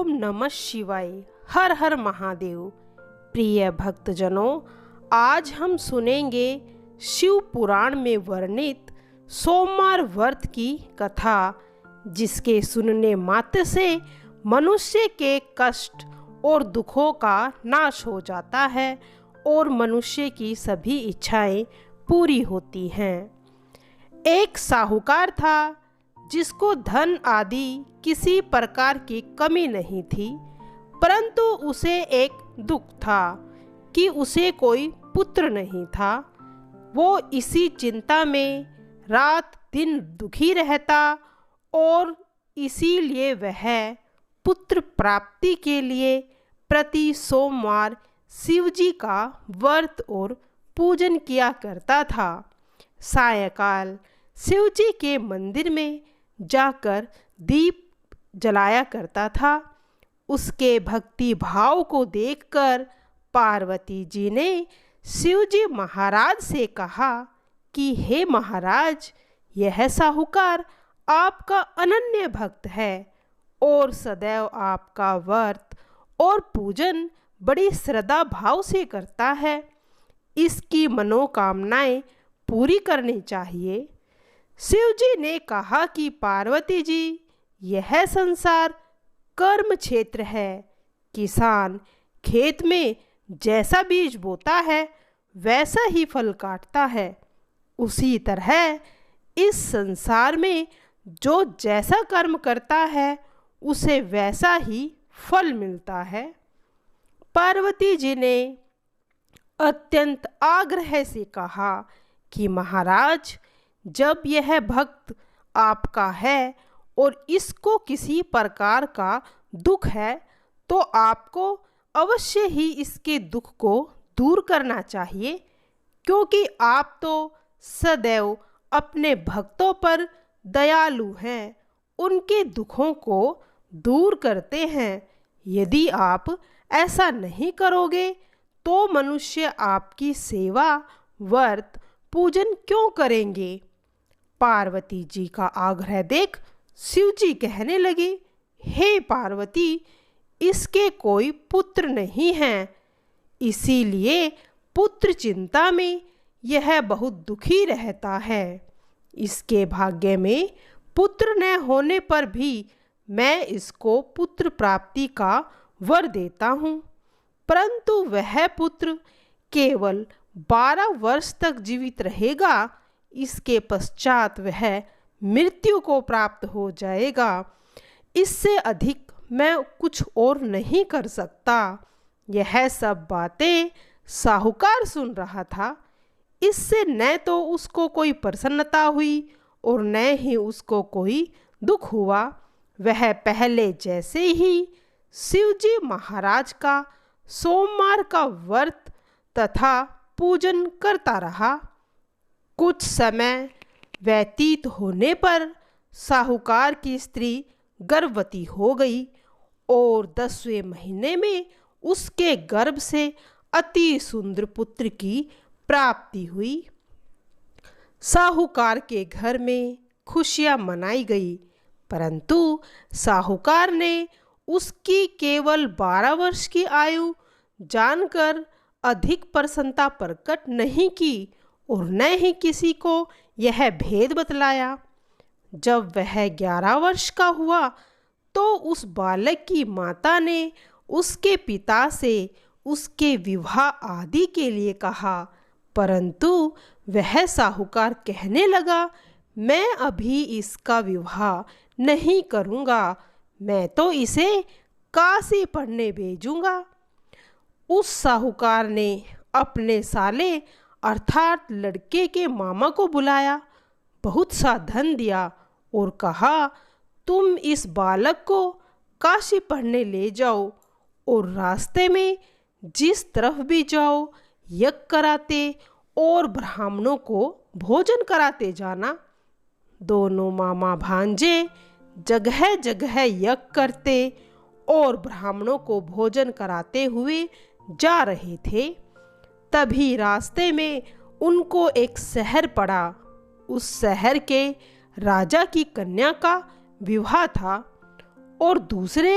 ओम नमः शिवाय। हर हर महादेव। प्रिय भक्तजनों, आज हम सुनेंगे शिव पुराण में वर्णित सोमवार व्रत की कथा, जिसके सुनने मात्र से मनुष्य के कष्ट और दुखों का नाश हो जाता है और मनुष्य की सभी इच्छाएं पूरी होती हैं। एक साहूकार था जिसको धन आदि किसी प्रकार की कमी नहीं थी, परंतु उसे एक दुख था कि उसे कोई पुत्र नहीं था। वो इसी चिंता में रात दिन दुखी रहता और इसीलिए वह पुत्र प्राप्ति के लिए प्रति सोमवार शिवजी का व्रत और पूजन किया करता था। सायंकाल शिवजी के मंदिर में जाकर दीप जलाया करता था। उसके भक्ति भाव को देखकर पार्वती जी ने शिवजी महाराज से कहा कि हे महाराज, यह साहूकार आपका अनन्य भक्त है और सदैव आपका व्रत और पूजन बड़ी श्रद्धा भाव से करता है। इसकी मनोकामनाएं पूरी करनी चाहिए। शिवजी ने कहा कि पार्वती जी, यह संसार कर्म क्षेत्र है। किसान खेत में जैसा बीज बोता है वैसा ही फल काटता है। उसी तरह इस संसार में जो जैसा कर्म करता है उसे वैसा ही फल मिलता है। पार्वती जी ने अत्यंत आग्रह से कहा कि महाराज, जब यह भक्त आपका है और इसको किसी प्रकार का दुख है तो आपको अवश्य ही इसके दुख को दूर करना चाहिए, क्योंकि आप तो सदैव अपने भक्तों पर दयालु हैं, उनके दुखों को दूर करते हैं। यदि आप ऐसा नहीं करोगे तो मनुष्य आपकी सेवा व्रत पूजन क्यों करेंगे। पार्वती जी का आग्रह देख शिवजी कहने लगे, हे पार्वती, इसके कोई पुत्र नहीं है, इसीलिए पुत्र चिंता में यह बहुत दुखी रहता है। इसके भाग्य में पुत्र न होने पर भी मैं इसको पुत्र प्राप्ति का वर देता हूँ, परंतु वह पुत्र केवल 12 वर्ष तक जीवित रहेगा। इसके पश्चात वह मृत्यु को प्राप्त हो जाएगा। इससे अधिक मैं कुछ और नहीं कर सकता। यह सब बातें साहूकार सुन रहा था। इससे न तो उसको कोई प्रसन्नता हुई और न ही उसको कोई दुख हुआ। वह पहले जैसे ही शिवजी महाराज का सोमवार का व्रत तथा पूजन करता रहा। कुछ समय व्यतीत होने पर साहूकार की स्त्री गर्भवती हो गई और 10वें महीने में उसके गर्भ से अति सुंदर पुत्र की प्राप्ति हुई। साहूकार के घर में खुशियां मनाई गई, परंतु साहूकार ने उसकी केवल 12 वर्ष की आयु जानकर अधिक प्रसन्नता प्रकट नहीं की और न ही किसी को यह भेद बतलाया। जब वह 11 वर्ष का हुआ तो उस बालक की माता ने उसके पिता से उसके विवाह आदि के लिए कहा, परंतु वह साहूकार कहने लगा, मैं अभी इसका विवाह नहीं करूँगा, मैं तो इसे काशी पढ़ने भेजूँगा। उस साहूकार ने अपने साले अर्थात लड़के के मामा को बुलाया, बहुत सा धन दिया और कहा, तुम इस बालक को काशी पढ़ने ले जाओ और रास्ते में जिस तरफ भी जाओ यज्ञ कराते और ब्राह्मणों को भोजन कराते जाना। दोनों मामा भांजे जगह जगह यज्ञ करते और ब्राह्मणों को भोजन कराते हुए जा रहे थे। तभी रास्ते में उनको एक शहर पड़ा। उस शहर के राजा की कन्या का विवाह था और दूसरे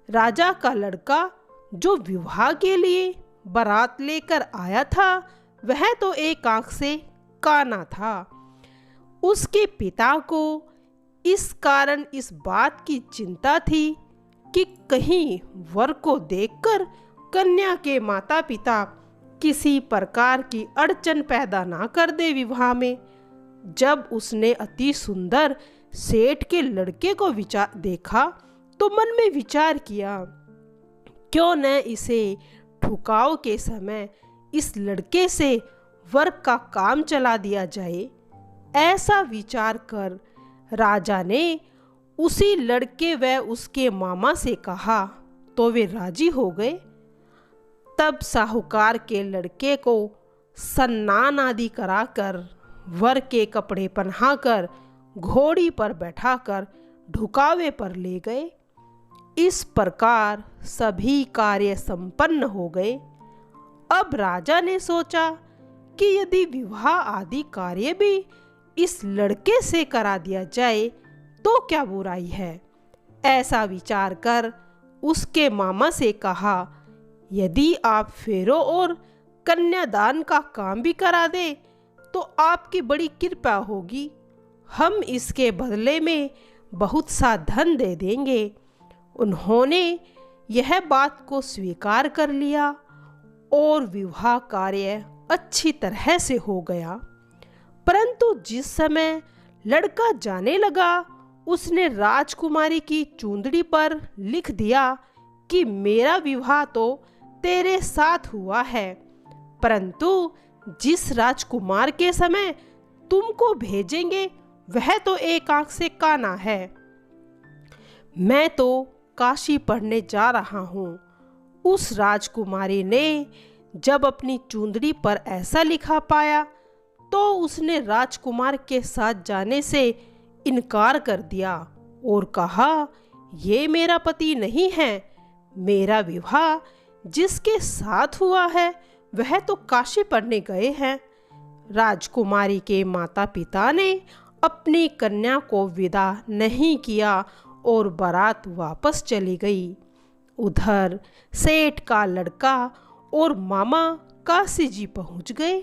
राजा का लड़का जो विवाह के लिए बारात लेकर आया था वह तो एक आंख से काना था। उसके पिता को इस कारण इस बात की चिंता थी कि कहीं वर को देखकर कन्या के माता पिता किसी प्रकार की अड़चन पैदा ना कर दे विवाह में। जब उसने अति सुंदर सेठ के लड़के को देखा तो मन में विचार किया, क्यों न इसे ठुकाव के समय इस लड़के से वर का काम चला दिया जाए। ऐसा विचार कर राजा ने उसी लड़के व उसके मामा से कहा तो वे राजी हो गए। तब साहूकार के लड़के को स्नान आदि कराकर वर के कपड़े पहनाकर घोड़ी पर बैठाकर ढुकावे पर ले गए। इस प्रकार सभी कार्य संपन्न हो गए। अब राजा ने सोचा कि यदि विवाह आदि कार्य भी इस लड़के से करा दिया जाए तो क्या बुराई है। ऐसा विचार कर उसके मामा से कहा, यदि आप फेरों और कन्यादान का काम भी करा दे तो आपकी बड़ी कृपा होगी। हम इसके बदले में बहुत सा धन दे देंगे। उन्होंने यह बात को स्वीकार कर लिया और विवाह कार्य अच्छी तरह से हो गया। परंतु जिस समय लड़का जाने लगा उसने राजकुमारी की चूंदड़ी पर लिख दिया कि मेरा विवाह तो तेरे साथ हुआ है, परंतु जिस राजकुमार के समय तुमको भेजेंगे वह तो एक आंख से काना है। मैं तो काशी पढ़ने जा रहा हूँ। उस राजकुमारी ने जब अपनी चूंदड़ी पर ऐसा लिखा पाया तो उसने राजकुमार के साथ जाने से इनकार कर दिया और कहा, ये मेरा पति नहीं है। मेरा विवाह जिसके साथ हुआ है वह तो काशी पढ़ने गए हैं। राजकुमारी के माता पिता ने अपनी कन्या को विदा नहीं किया और बारात वापस चली गई। उधर सेठ का लड़का और मामा काशी जी पहुंच गए।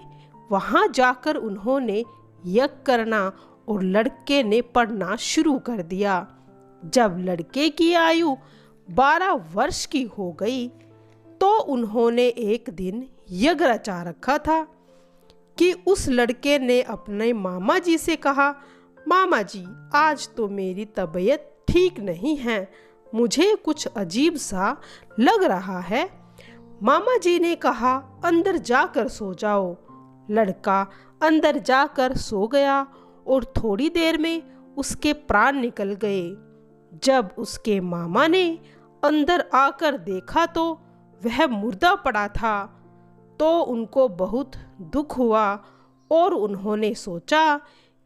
वहां जाकर उन्होंने यज्ञ करना और लड़के ने पढ़ना शुरू कर दिया। जब लड़के की आयु 12 वर्ष की हो गई तो उन्होंने एक दिन यज्ञ रचा रखा था कि उस लड़के ने अपने मामा जी से कहा, मामा जी आज तो मेरी तबीयत ठीक नहीं है, मुझे कुछ अजीब सा लग रहा है। मामा जी ने कहा, अंदर जाकर सो जाओ। लड़का अंदर जाकर सो गया और थोड़ी देर में उसके प्राण निकल गए। जब उसके मामा ने अंदर आकर देखा तो वह मुर्दा पड़ा था, तो उनको बहुत दुख हुआ और उन्होंने सोचा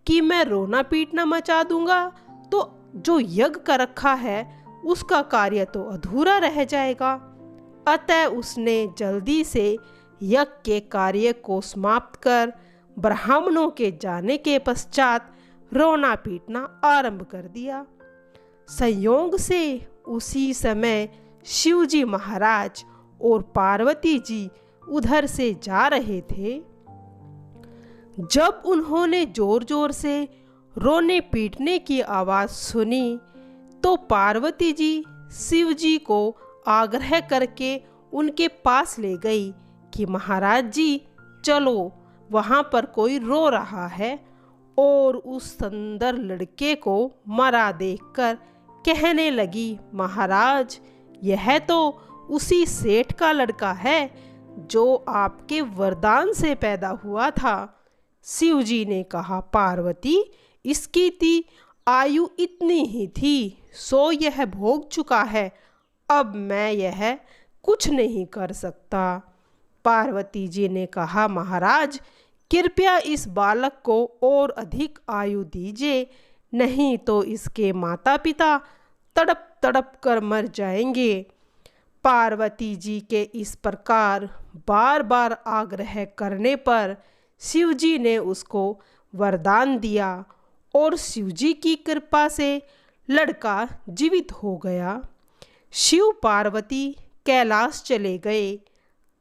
कि मैं रोना पीटना मचा दूंगा तो जो यज्ञ कर रखा है उसका कार्य तो अधूरा रह जाएगा। अतः उसने जल्दी से यज्ञ के कार्य को समाप्त कर ब्राह्मणों के जाने के पश्चात रोना पीटना आरंभ कर दिया। संयोग से उसी समय शिवजी महाराज और पार्वती जी उधर से जा रहे थे। जब उन्होंने जोर जोर से रोने पीटने की आवाज सुनी तो पार्वती जी शिव जी को आग्रह करके उनके पास ले गई कि महाराज जी चलो, वहाँ पर कोई रो रहा है। और उस सुंदर लड़के को मरा देखकर कहने लगी, महाराज यह तो उसी सेठ का लड़का है जो आपके वरदान से पैदा हुआ था। शिव जी ने कहा, पार्वती इसकी थी आयु इतनी ही थी, सो यह भोग चुका है, अब मैं यह कुछ नहीं कर सकता। पार्वती जी ने कहा, महाराज कृपया इस बालक को और अधिक आयु दीजिए, नहीं तो इसके माता पिता तड़प तड़प कर मर जाएंगे। पार्वती जी के इस प्रकार बार बार आग्रह करने पर शिवजी ने उसको वरदान दिया और शिवजी की कृपा से लड़का जीवित हो गया। शिव पार्वती कैलाश चले गए।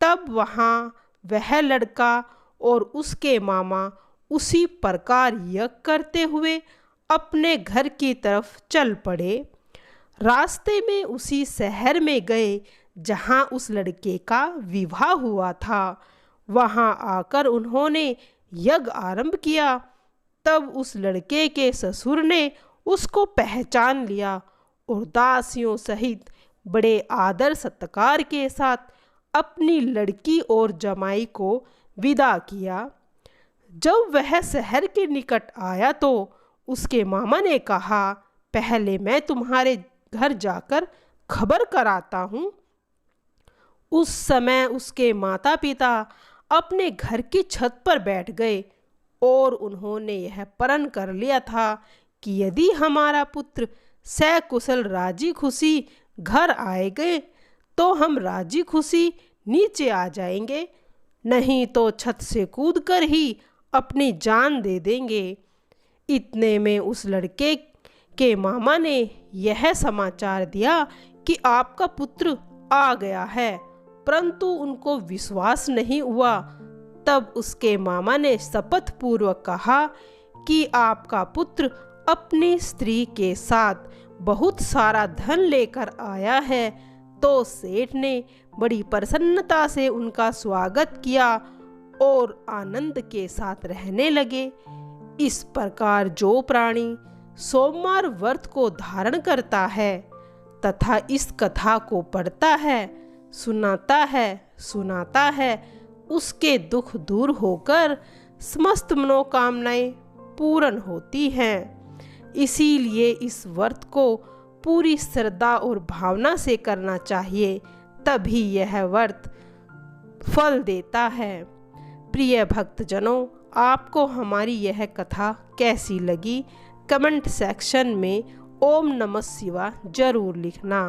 तब वहाँ वह लड़का और उसके मामा उसी प्रकार यज्ञ करते हुए अपने घर की तरफ चल पड़े। रास्ते में उसी शहर में गए जहाँ उस लड़के का विवाह हुआ था। वहाँ आकर उन्होंने यज्ञ आरंभ किया। तब उस लड़के के ससुर ने उसको पहचान लिया और दासियों सहित बड़े आदर सत्कार के साथ अपनी लड़की और जमाई को विदा किया। जब वह शहर के निकट आया तो उसके मामा ने कहा, पहले मैं तुम्हारे घर जाकर खबर कराता हूँ। उस समय उसके माता पिता अपने घर की छत पर बैठ गए और उन्होंने यह प्रण कर लिया था कि यदि हमारा पुत्र सकुशल राजी खुशी घर आए गए तो हम राजी खुशी नीचे आ जाएंगे, नहीं तो छत से कूदकर ही अपनी जान दे देंगे। इतने में उस लड़के के मामा ने यह समाचार दिया कि आपका पुत्र आ गया है, परंतु उनको विश्वास नहीं हुआ। तब उसके मामा ने शपथ पूर्वक कहा कि आपका पुत्र अपनी स्त्री के साथ बहुत सारा धन लेकर आया है। तो सेठ ने बड़ी प्रसन्नता से उनका स्वागत किया और आनंद के साथ रहने लगे। इस प्रकार जो प्राणी सोमवार व्रत को धारण करता है तथा इस कथा को पढ़ता है, सुनाता है, उसके दुख दूर होकर समस्त मनोकामनाएं पूर्ण होती हैं। इसीलिए इस व्रत को पूरी श्रद्धा और भावना से करना चाहिए, तभी यह व्रत फल देता है। प्रिय भक्तजनों, आपको हमारी यह कथा कैसी लगी? कमेंट सेक्शन में ओम नमः शिवाय जरूर लिखना।